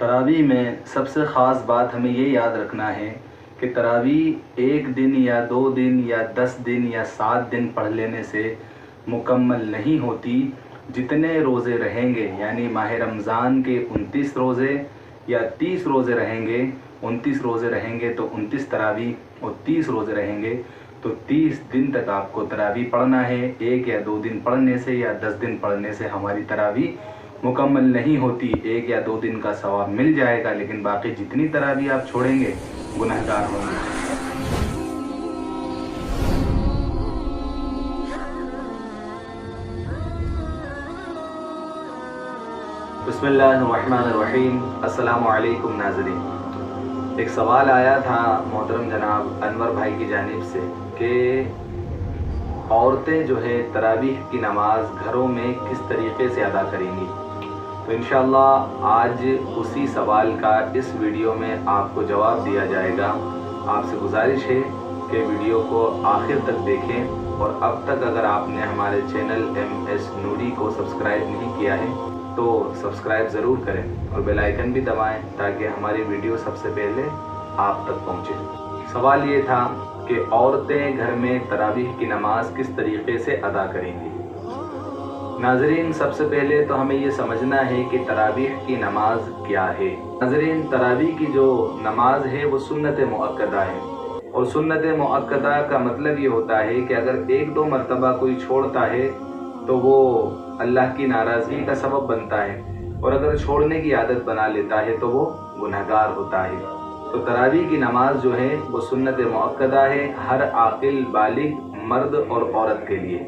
तरावी में सबसे ख़ास बात हमें ये याद रखना है कि तरावी एक दिन या 2 दिन या 10 दिन या 7 दिन पढ़ लेने से मुकम्मल नहीं होती। जितने रोज़े रहेंगे, यानी माह रमज़ान के 29 रोज़े या 30 रोज़े रहेंगे, 29 रोज़े रहेंगे तो 29 तरावी, और 30 रोज़े रहेंगे तो 30 दिन तक आपको तरावी पढ़ना है। 1 या 2 दिन पढ़ने से या 10 दिन पढ़ने से हमारी तरावी मुकम्मल नहीं होती। 1 या 2 दिन का सवाब मिल जाएगा, लेकिन बाकी जितनी तरावी आप छोड़ेंगे गुनहगार होंगे। बिस्मिल्लाहिर्रहमानिर्रहीम। अस्सलामु अलैकुम नाज़रीन। एक सवाल आया था मोहतरम जनाब अनवर भाई की जानिब से कि औरतें जो है तरावीह की नमाज घरों में किस तरीक़े से अदा करेंगी। तो इंशाअल्लाह आज उसी सवाल का इस वीडियो में आपको जवाब दिया जाएगा। आपसे गुजारिश है कि वीडियो को आखिर तक देखें, और अब तक अगर आपने हमारे चैनल MS नूरी को सब्सक्राइब नहीं किया है तो सब्सक्राइब ज़रूर करें और बेल आइकन भी दबाएं ताकि हमारी वीडियो सबसे पहले आप तक पहुंचे। सवाल ये था कि औरतें घर में तरावीह की नमाज किस तरीक़े से अदा करेंगी। नाज़रीन, सबसे पहले तो हमें ये समझना है कि तरावीह की नमाज क्या है। नाज़रीन, तरावीह की जो नमाज है वो सुन्नत मुअक्कदा है, और सुन्नत मुअक्कदा का मतलब ये होता है कि अगर 1-2 मरतबा कोई छोड़ता है तो वो अल्लाह की नाराज़गी का सबब बनता है, और अगर छोड़ने की आदत बना लेता है तो वो गुनहगार होता है। तो तरावीह की नमाज जो है वो सुन्नत मुअक्कदा है हर आकिल बालिग मर्द और औरत के लिए।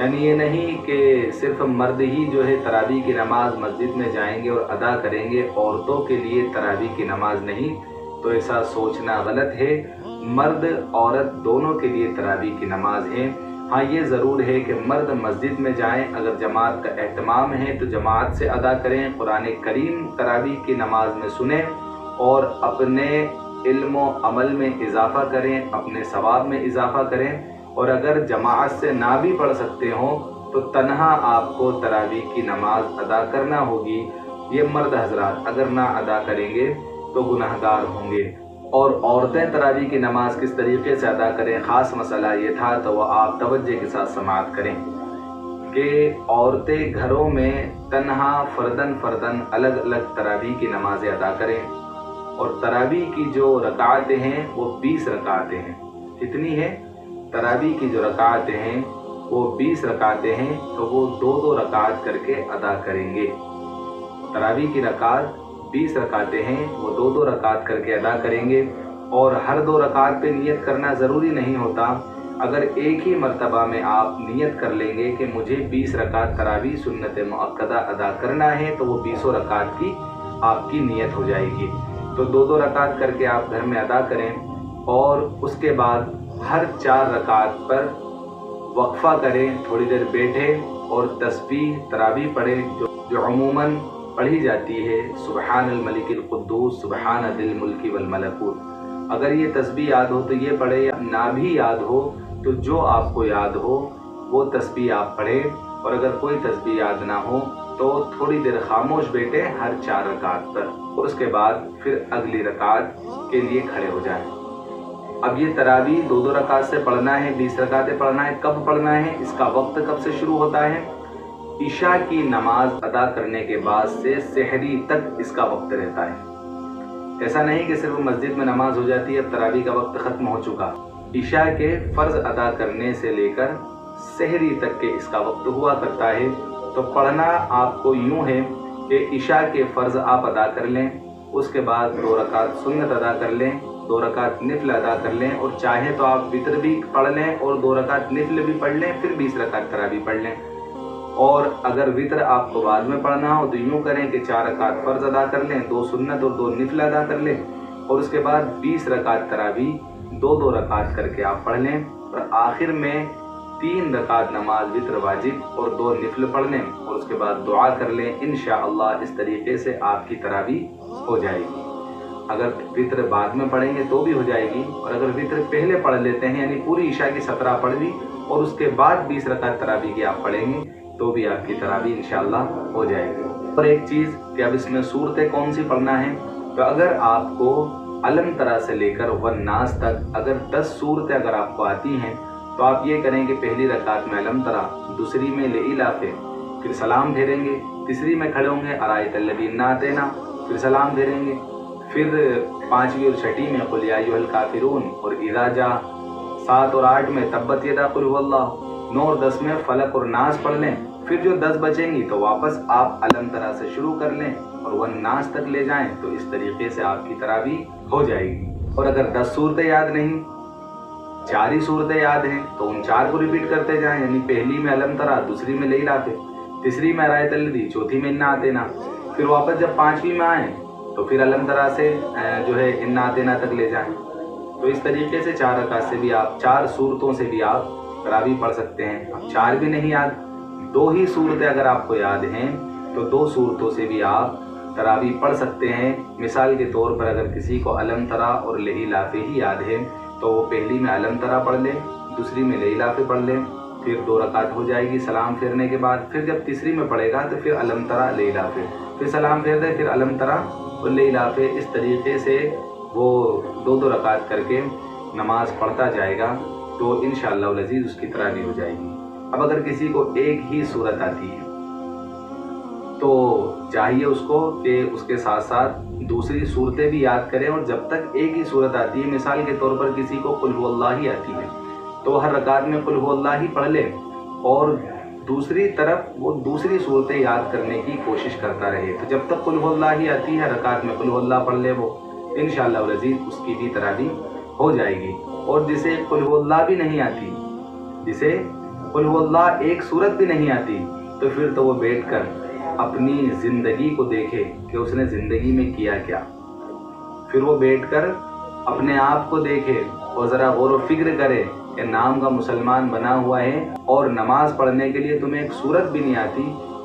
यानी ये नहीं कि सिर्फ मर्द ही जो है तरावीह की नमाज मस्जिद में जाएंगे और अदा करेंगे, औरतों के लिए तरावीह की नमाज नहीं, तो ऐसा सोचना गलत है। मर्द औरत दोनों के लिए तरावीह की नमाज है। हाँ, ये ज़रूर है कि मर्द मस्जिद में जाएं, अगर जमात का एहतमाम है तो जमात से अदा करें, कुरान करीम तरावीह की नमाज में सुनें और अपने इल्म व अमल में इजाफ़ा करें, अपने सवाब में इजाफ़ा करें। और अगर जमात से ना भी पढ़ सकते हो तो तन्हा आपको तरावीह की नमाज अदा करना होगी। ये मर्द हजरात अगर ना अदा करेंगे तो गुनहगार होंगे। और औरतें तरावीह की नमाज किस तरीक़े से अदा करें, ख़ास मसला ये था, तो वह आप तवज्जो के साथ समाअत करें कि औरतें घरों में तन्हा फ़र्दन अलग अलग तरावीह की नमाज़ें अदा करें। और तरावीह की जो रकातें हैं वो 20 रकातें हैं। कितनी है? तरावीह की जो रकातें हैं वो 20 रकातें हैं, तो वो 2-2 रकात करके अदा करेंगे। तरावीह की रकात 20 रकातें हैं, वो 2-2 रकात करके अदा करेंगे। और हर 2 रकात पे नियत करना ज़रूरी नहीं होता। अगर एक ही मर्तबा में आप नियत कर लेंगे कि मुझे 20 रकात तरावीह सुन्नत मुअक्कदा अदा करना है, तो वो 20 रकात की आपकी नियत हो जाएगी। तो 2-2 रकात करके आप घर में अदा करें, और उसके बाद हर 4 रकात पर वक्फ़ा करें, थोड़ी देर बैठे और तस्बीह तरावीह पढ़ें जो अमूमन पढ़ी जाती है, सुबहानल मलिकिल कुद्दूस सुबहान दिल मुल्की वल मलकूत। अगर ये तस्बीह याद हो तो ये पढ़े, या ना भी याद हो तो जो आपको याद हो वो तस्बीह आप पढ़ें। और अगर कोई तस्बीह याद ना हो तो थोड़ी देर खामोश बैठे हर 4 रकात पर, और उसके बाद फिर अगली रकात के लिए खड़े हो जाएं। अब ये तरावीह 2-2 रकात से पढ़ना है, 20 रकातें पढ़ना है। कब पढ़ना है, इसका वक्त कब से शुरू होता है? इशा की नमाज अदा करने के बाद से सहरी तक इसका वक्त रहता है। ऐसा नहीं कि सिर्फ मस्जिद में नमाज हो जाती है अब तरावीह का वक्त ख़त्म हो चुका। इशा के फ़र्ज़ अदा करने से लेकर सहरी तक के इसका वक्त हुआ करता है। तो पढ़ना आपको यूँ है कि इशा के फ़र्ज़ आप अदा कर लें, उसके बाद 2 रकात सुन्नत अदा कर लें, 2 रकात निफल अदा कर लें, और चाहे तो आप वितर भी पढ़ लें और 2 रकात निफल भी पढ़ लें, फिर 20 रकात तरावीह पढ़ लें। और अगर वितर आपको बाद में पढ़ना हो तो यूँ करें कि 4 रकात फ़र्ज़ अदा कर लें, 2 सुन्नत और 2 निफल अदा कर लें, और उसके बाद 20 रकात तरावीह 2-2 रकात करके आप पढ़ लें। और आखिर में 3 रकात नमाज वितर वाजिब और 2 निफल पढ़ लें, और उसके बाद दुआ कर लें। इंशाअल्लाह इस तरीके से आपकी तरावीह हो जाएगी। अगर वितर बाद में पढ़ेंगे तो भी हो जाएगी, और अगर वितर पहले पढ़ लेते हैं, यानी पूरी इशा की 17 पढ़ ली और उसके बाद 20 रकात तरावीह की आप पढ़ेंगे, तो भी आपकी तरावीह इंशाअल्लाह हो जाएगी। और एक चीज़ कि अब इसमें सूरतें कौन सी पढ़ना है, तो अगर आपको अलम तरा से लेकर वन्नास तक अगर 10 सूरतें अगर आपको आती हैं तो आप ये करें कि पहली रकात में अलम तरा, दूसरी में लिइलाफ़े, फिर सलाम फेरेंगे, तीसरी में खड़े होंगे अरायतल्लज़ी इन्ना अतैना, फिर सलाम फेरेंगे, फिर पाँचवीं और छठी में कुल या अय्युहल काफिरून और इज़ा जा, 7 और 8 में तब्बत यदा कुल हुवल्लाह, 9 और 10 में फलक और नास पढ़ लें। फिर जो 10 बचेंगी तो वापस आप अलम तरा से शुरू कर लें और वन्नास तक ले जाएं, तो इस तरीके से आपकी तरावीह हो जाएगी। और अगर 10 सूरतें याद नहीं, 4 ही सूरतें याद हैं, तो उन 4 को रिपीट करते जाएं, यानी पहली में अलम तरा, दूसरी में लिइलाफ़े, तीसरी में अरायतल्लज़ी, चौथी में इन्ना अतैना, फिर वापस जब 5वीं में आएँ तो फिर अलम तरा से जो है इन्ना अतैना तक ले जाएं। तो इस तरीके से 4 रकात से भी आप 4 सूरतों से भी आप तरावीह पढ़ सकते हैं। अब 4 भी नहीं याद, 2 ही सूरतें अगर आपको याद हैं तो 2 सूरतों से भी आप तरावीह पढ़ सकते हैं। मिसाल के तौर पर अगर किसी को अलम तरा और लिइलाफ़े ही याद है तो वो पहली में अलम तरा पढ़ लें, दूसरी में लिइलाफ़े पढ़ लें, फिर 2 रकात हो जाएगी सलाम फेरने के बाद। फिर जब तीसरी में पढ़ेगा तो फिर अलम तरा लिइलाफ़े, फिर सलाम फेर दे, फिर अलम तरा और लिइलाफ़े। इस तरीके से वो 2-2 रकात करके नमाज पढ़ता जाएगा तो इंशाअल्लाह अज़ीज़ उसकी तरावीह हो जाएगी। अब अगर किसी को एक ही सूरत आती है तो चाहिए उसको कि उसके साथ साथ दूसरी सूरतें भी याद करें, और जब तक एक ही सूरत आती है, मिसाल के तौर पर किसी को कुल हुवल्लाह ही आती है तो हर रकात में कुल हुवल्लाह ही पढ़ ले और दूसरी तरफ वो दूसरी सूरतें याद करने की कोशिश करता रहे। तो जब तक कुल हुवल्लाह ही आती है रकात में कुल हुवल्लाह पढ़ ले, वो इंशाअल्लाह अज़ीज़ उसकी भी तरावीह हो जाएगी। और जिसे कुल हुवल्लाह भी नहीं आती, जिसे कुल हुवल्लाह एक सूरत भी नहीं आती, तो फिर तो वो बैठकर अपनी ज़िंदगी को देखे कि उसने ज़िंदगी में किया क्या। फिर वो बैठकर अपने आप को देखे और ज़रा गौर व फिक्र करे कि नाम का मुसलमान बना हुआ है और नमाज पढ़ने के लिए तुम्हें एक सूरत भी नहीं आती,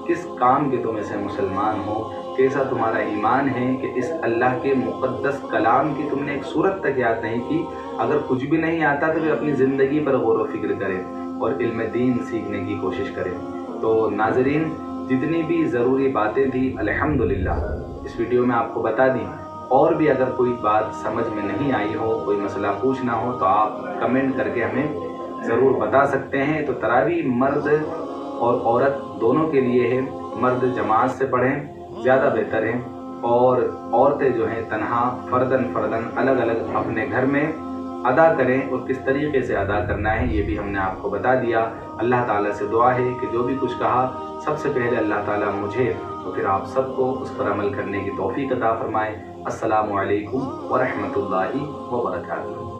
किस काम के तुम ऐसे मुसलमान हो, कैसा तुम्हारा ईमान है कि इस अल्लाह के मुक़द्दस कलाम की तुमने एक सूरत तक याद नहीं की। अगर कुछ भी नहीं आता तो फिर अपनी ज़िंदगी पर गौर व फिक्र करें और इल्म दीन सीखने की कोशिश करें। तो नाज़रीन, जितनी भी ज़रूरी बातें थी अल्हम्दुलिल्लाह इस वीडियो में आपको बता दी। और भी अगर कोई बात समझ में नहीं आई हो, कोई मसला पूछना हो, तो आप कमेंट करके हमें ज़रूर बता सकते हैं। तो तरावीह मर्द और औरत दोनों के लिए है। मर्द जमात से पढ़ें ज़्यादा बेहतर है, और औरतें जो हैं तन्हा फ़र्दन अलग अलग अपने घर में अदा करें। और किस तरीके से अदा करना है ये भी हमने आपको बता दिया। अल्लाह ताला से दुआ है कि जो भी कुछ कहा सबसे पहले अल्लाह ताला मुझे तो फिर आप सबको उस पर अमल करने की तौफीक अता फरमाए। अस्सलामु अलैकुम व रहमतुल्लाहि व बरकातुहू।